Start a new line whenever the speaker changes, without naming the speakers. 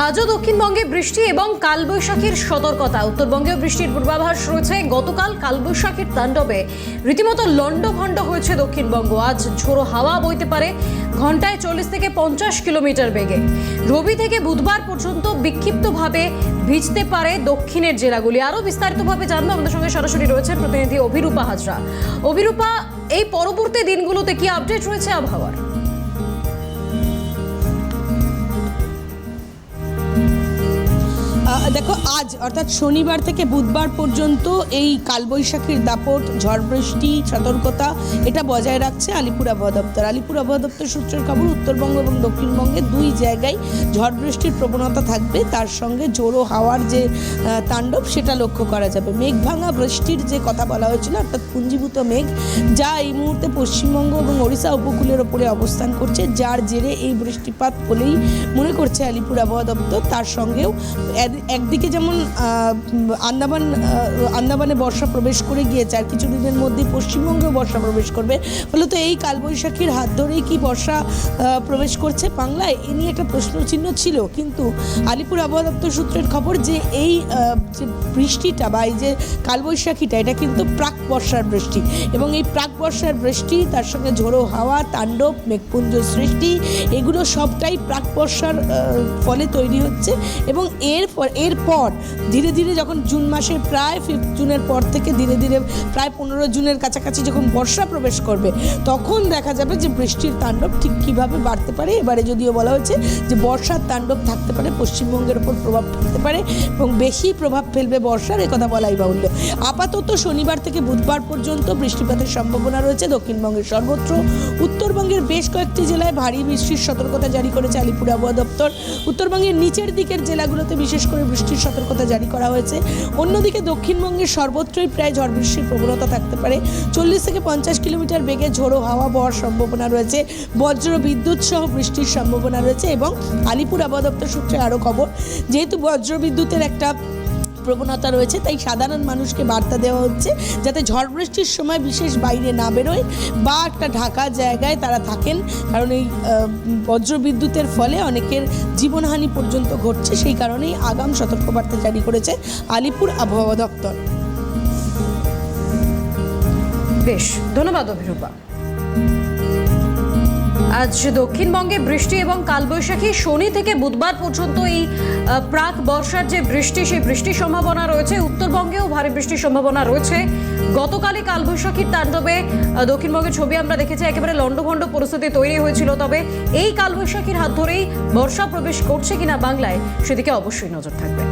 আজও দক্ষিণবঙ্গে বৃষ্টি এবং কালবৈশাখীর সতর্কতা। উত্তরবঙ্গেও বৃষ্টির পূর্বাভাস রয়েছে। গতকাল কালবৈশাখীর তাণ্ডবে রীতিমতো লন্ডভন্ড হয়েছে দক্ষিণবঙ্গ। আজ ঝোড়ো হাওয়া বইতে পারে ঘন্টায় 40 থেকে 50 কিলোমিটার বেগে। রবি থেকে বুধবার পর্যন্ত বিক্ষিপ্তভাবে ভিজতে পারে দক্ষিণের জেলাগুলি। আরও বিস্তারিতভাবে জানবো, আমাদের সঙ্গে সরাসরি রয়েছেন প্রতিনিধি অভিরূপা হাজরা। অভিরূপা, এই পরবর্তী দিনগুলোতে কি আপডেট রয়েছে আবহাওয়ার?
দেখো, আজ অর্থাৎ শনিবার থেকে বুধবার পর্যন্ত এই কালবৈশাখীর দাপট, ঝড় বৃষ্টি সতর্কতা এটা বজায় রাখছে আলিপুর আবহাওয়া দপ্তর। আলিপুর আবহাওয়া দপ্তর সূত্রের খবর, উত্তরবঙ্গ এবং দক্ষিণবঙ্গে দুই জায়গায় ঝড় বৃষ্টির প্রবণতা থাকবে। তার সঙ্গে জোরো হাওয়ার যে তাণ্ডব সেটা লক্ষ্য করা যাবে। মেঘ ভাঙা বৃষ্টির যে কথা বলা হয়েছিল, অর্থাৎ পুঞ্জীভূত মেঘ, যা এই মুহূর্তে পশ্চিমবঙ্গ এবং ওড়িশা উপকূলের ওপরে অবস্থান করছে, যার জেরে এই বৃষ্টিপাত বলেই মনে করছে আলিপুর আবহাওয়া দপ্তর। তার সঙ্গেও একদিকে যেমন আন্দামানে বর্ষা প্রবেশ করে গিয়েছে, আর কিছুদিনের মধ্যে পশ্চিমবঙ্গেও বর্ষা প্রবেশ করবে। ফলত এই কালবৈশাখীর হাত ধরেই কি বর্ষা প্রবেশ করছে বাংলায়, এ নিয়ে একটা প্রশ্নচিহ্ন ছিল। কিন্তু আলিপুর আবহাওয়া দপ্তর সূত্রের খবর যে এই যে বৃষ্টিটা বা এই যে কালবৈশাখীটা, এটা কিন্তু প্রাক বর্ষার বৃষ্টি, এবং এই প্রাক বর্ষার বৃষ্টি তার সঙ্গে ঝোড়ো হাওয়া, তাণ্ডব, মেঘপুঞ্জ সৃষ্টি, এগুলো সবটাই প্রাক বর্ষার ফলে তৈরি হচ্ছে। এবং এরপর ধীরে ধীরে যখন জুন মাসের প্রায় 5 জুনের পর থেকে ধীরে ধীরে প্রায় 15 জুনের কাছাকাছি যখন বর্ষা প্রবেশ করবে, তখন দেখা যাবে যে বৃষ্টির তাণ্ডব ঠিক কীভাবে বাড়তে পারে। এবারে যদিও বলা হয়েছে যে বর্ষার তাণ্ডব থাকতে পারে, পশ্চিমবঙ্গের ওপর প্রভাব ফেলতে পারে এবং বেশি প্রভাব ফেলবে বর্ষার, একথা বলাই বাহুল্য। আপাতত শনিবার থেকে বুধবার পর্যন্ত বৃষ্টিপাতের সম্ভাবনা রয়েছে দক্ষিণবঙ্গের সর্বত্র। উত্তরবঙ্গের বেশ কয়েকটি জেলায় ভারী বৃষ্টির সতর্কতা জারি করেছে আলিপুর আবহাওয়া দপ্তর। উত্তরবঙ্গের নিচের দিকের জেলাগুলোতে বিশেষ করে বৃষ্টির সতর্কতা জারি করা হয়েছে। অন্যদিকে দক্ষিণবঙ্গের সর্বত্রই প্রায় ঝড় বৃষ্টির প্রবণতা থাকতে পারে। 40 থেকে 50 কিলোমিটার বেগে ঝোড়ো হাওয়া বওয়ার সম্ভাবনা রয়েছে। বজ্র বিদ্যুৎ সহ বৃষ্টির সম্ভাবনা রয়েছে। এবং আলিপুর আবহাওয়া দপ্তর সূত্রে আরও খবর, যেহেতু বজ্র বিদ্যুতের একটা প্রবণতা রয়েছে, তাই সাধারণ মানুষকে বার্তা দেওয়া হচ্ছে যাতে ঝড় বৃষ্টির সময় বিশেষ বাইরে না বেরোয় বা একটা ঢাকা জায়গায় তারা থাকেন, কারণ এই বজ্র বিদ্যুতের ফলে অনেকের জীবনহানি পর্যন্ত ঘটছে। সেই কারণেই আগাম সতর্কবার্তা জারি করেছে আলিপুর আবহাওয়া দপ্তর।
বেশ, ধন্যবাদ অভিরূপা। আজ দক্ষিণবঙ্গে বৃষ্টি এবং কালবৈশাখী, শনি থেকে বুধবার পর্যন্ত এই প্রাক বর্ষার যে বৃষ্টি, সেই বৃষ্টির সম্ভাবনা রয়েছে। উত্তরবঙ্গেও ভারী বৃষ্টির সম্ভাবনা রয়েছে। গতকালই কালবৈশাখীর তাণ্ডবে দক্ষিণবঙ্গের ছবি আমরা দেখেছি, একেবারে লন্ডভন্ড পরিস্থিতি তৈরি হয়েছিল। তবে এই কালবৈশাখীর হাত ধরেই বর্ষা প্রবেশ করছে কিনা বাংলায়, সেদিকে অবশ্যই নজর থাকবে।